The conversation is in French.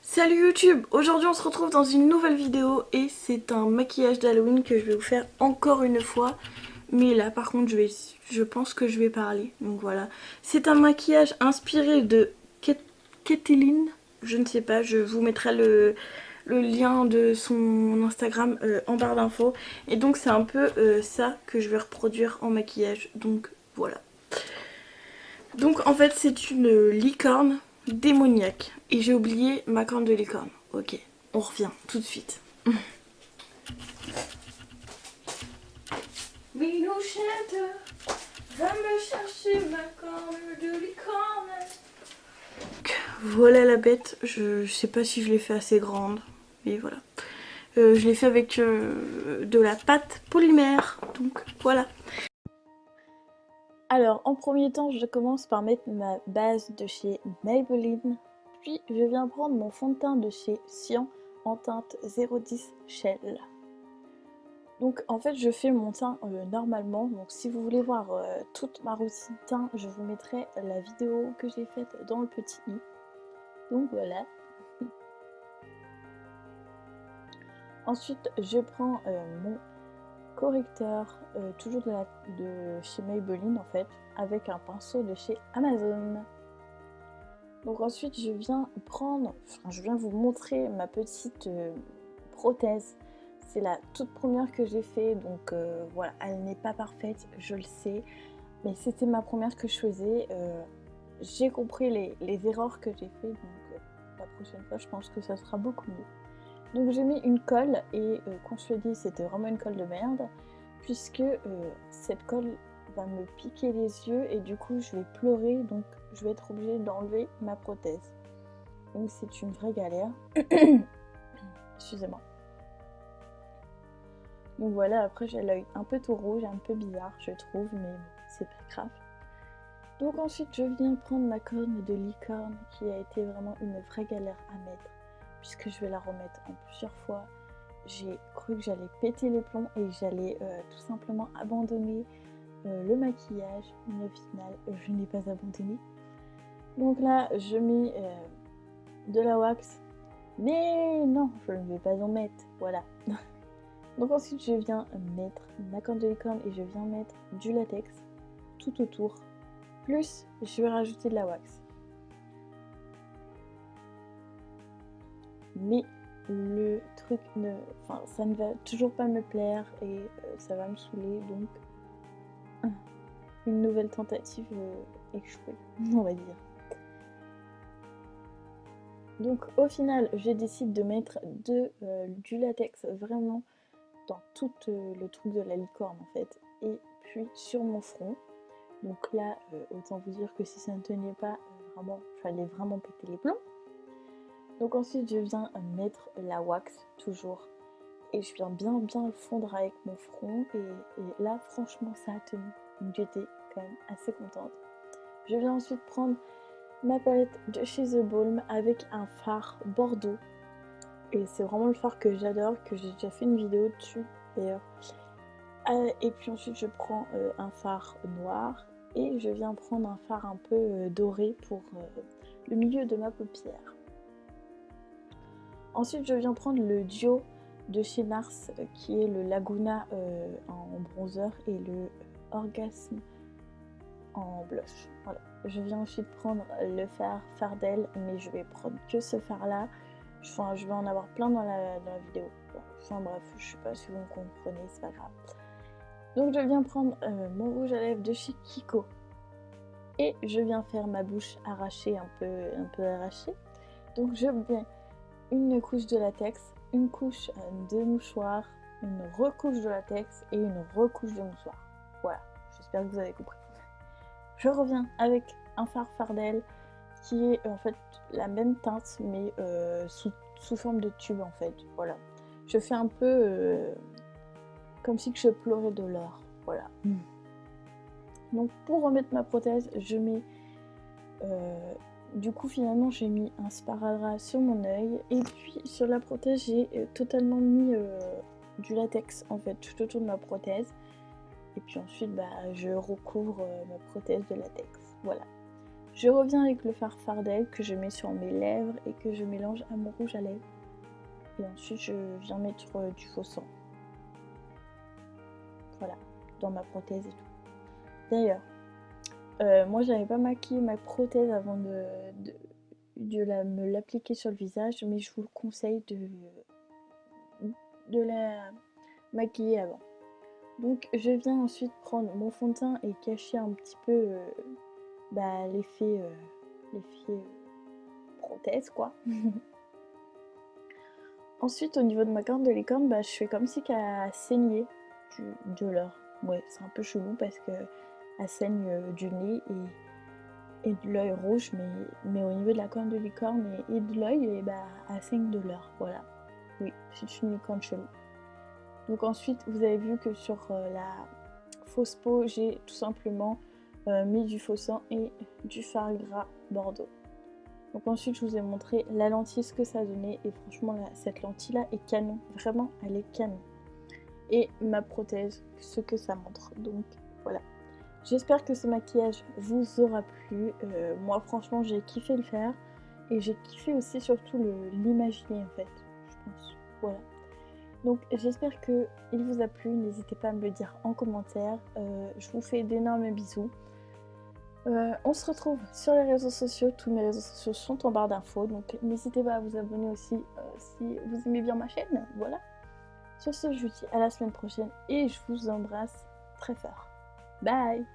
Salut YouTube, aujourd'hui on se retrouve dans une nouvelle vidéo et c'est un maquillage d'Halloween que je vais vous faire encore une fois. Mais là par contre je pense que je vais parler, donc voilà. C'est un maquillage inspiré de Kathleen, je ne sais pas, je vous mettrai le lien de son Instagram en barre d'infos. Et donc c'est un peu ça que je vais reproduire en maquillage, donc voilà. Donc en fait c'est une licorne démoniaque. Et j'ai oublié ma corne de licorne. Ok, on revient tout de suite. Minouchette, va me chercher ma corne de licorne. Voilà la bête, je sais pas si je l'ai fait assez grande, mais voilà. Je l'ai fait avec de la pâte polymère, donc voilà. Alors en premier temps je commence par mettre ma base de chez Maybelline, puis je viens prendre mon fond de teint de chez Cyan en teinte 010 Shell. Donc en fait je fais mon teint normalement, donc si vous voulez voir toute ma routine teint, je vous mettrai la vidéo que j'ai faite dans le petit i. Donc voilà. Ensuite je prends mon correcteur, toujours de chez Maybelline en fait, avec un pinceau de chez Amazon. Donc ensuite je viens vous montrer ma petite prothèse. C'est la toute première que j'ai fait, donc voilà, elle n'est pas parfaite, je le sais, mais c'était ma première que je faisais. J'ai compris les erreurs que j'ai fait, donc la prochaine fois je pense que ça sera beaucoup mieux. Donc j'ai mis une colle et qu'on se le dise, c'était vraiment une colle de merde, puisque cette colle va me piquer les yeux et du coup je vais pleurer, donc je vais être obligée d'enlever ma prothèse. Donc c'est une vraie galère. Excusez-moi. Donc voilà, après j'ai l'œil un peu tout rouge, un peu bizarre je trouve, mais c'est pas grave. Donc ensuite je viens prendre ma corne de licorne qui a été vraiment une vraie galère à mettre, puisque je vais la remettre en plusieurs fois. J'ai cru que j'allais péter les plombs et que j'allais tout simplement abandonner le maquillage, mais au final je n'ai pas abandonné. Donc là je mets de la wax, mais non, je ne vais pas en mettre, voilà. Donc ensuite je viens mettre ma corne de licorne et je viens mettre du latex tout autour, plus je vais rajouter de la wax. Mais le truc ça ne va toujours pas me plaire et ça va me saouler, donc une nouvelle tentative échouée, on va dire. Donc au final je décide de mettre du latex vraiment dans tout le truc de la licorne en fait, et puis sur mon front. Donc là autant vous dire que si ça ne tenait pas, vraiment j'allais vraiment péter les plombs. Donc ensuite je viens mettre la wax toujours et je viens bien le fondre avec mon front, et là franchement ça a tenu, donc j'étais quand même assez contente. Je viens ensuite prendre ma palette de chez The Balm avec un fard bordeaux, et c'est vraiment le fard que j'adore, que j'ai déjà fait une vidéo dessus d'ailleurs. Et puis ensuite je prends un fard noir et je viens prendre un fard un peu doré pour le milieu de ma paupière. Ensuite je viens prendre le duo de chez NARS qui est le Laguna en bronzer et le Orgasme en blush. Voilà. Je viens ensuite prendre le fard Fardel, mais je vais prendre que ce fard là. Enfin, je vais en avoir plein dans la vidéo. Enfin bref, je sais pas si vous me comprenez, c'est pas grave. Donc je viens prendre mon rouge à lèvres de chez Kiko. Et je viens faire ma bouche arrachée, un peu arrachée. Donc je mets une couche de latex, une couche de mouchoir, une recouche de latex et une recouche de mouchoir. Voilà, j'espère que vous avez compris. Je reviens avec un fard Fardel qui est en fait la même teinte mais sous forme de tube en fait, voilà. Je fais un peu comme si je pleurais de l'or, voilà. Donc pour remettre ma prothèse, je mets du coup finalement j'ai mis un sparadrap sur mon œil, et puis sur la prothèse j'ai totalement mis du latex en fait tout autour de ma prothèse. Et puis ensuite, je recouvre ma prothèse de latex. Voilà. Je reviens avec le fard Fardel que je mets sur mes lèvres et que je mélange à mon rouge à lèvres. Et ensuite, je viens mettre du faux sang. Voilà, dans ma prothèse et tout. D'ailleurs, moi, j'avais pas maquillé ma prothèse avant me l'appliquer sur le visage, mais je vous le conseille de la maquiller avant. Donc je viens ensuite prendre mon fond de teint et cacher un petit peu l'effet prothèse quoi. Ensuite au niveau de ma corne de licorne, je fais comme si qu'elle saignait de l'heure. Ouais, c'est un peu chelou parce que elle saigne du nez et de l'œil rouge, mais au niveau de la corne de licorne et de l'œil, elle saigne de l'heure. Voilà. Oui, c'est une licorne chelou. Donc ensuite, vous avez vu que sur la fausse peau, j'ai tout simplement mis du faux sang et du fard gras Bordeaux. Donc ensuite, je vous ai montré la lentille, ce que ça donnait. Et franchement, cette lentille-là est canon. Vraiment, elle est canon. Et ma prothèse, ce que ça montre. Donc voilà. J'espère que ce maquillage vous aura plu. Moi, franchement, j'ai kiffé le faire. Et j'ai kiffé aussi surtout l'imaginer en fait. Je pense. Voilà. Donc j'espère qu'il vous a plu, n'hésitez pas à me le dire en commentaire, je vous fais d'énormes bisous. On se retrouve sur les réseaux sociaux, tous mes réseaux sociaux sont en barre d'infos, donc n'hésitez pas à vous abonner aussi si vous aimez bien ma chaîne, voilà. Sur ce, je vous dis à la semaine prochaine et je vous embrasse très fort. Bye!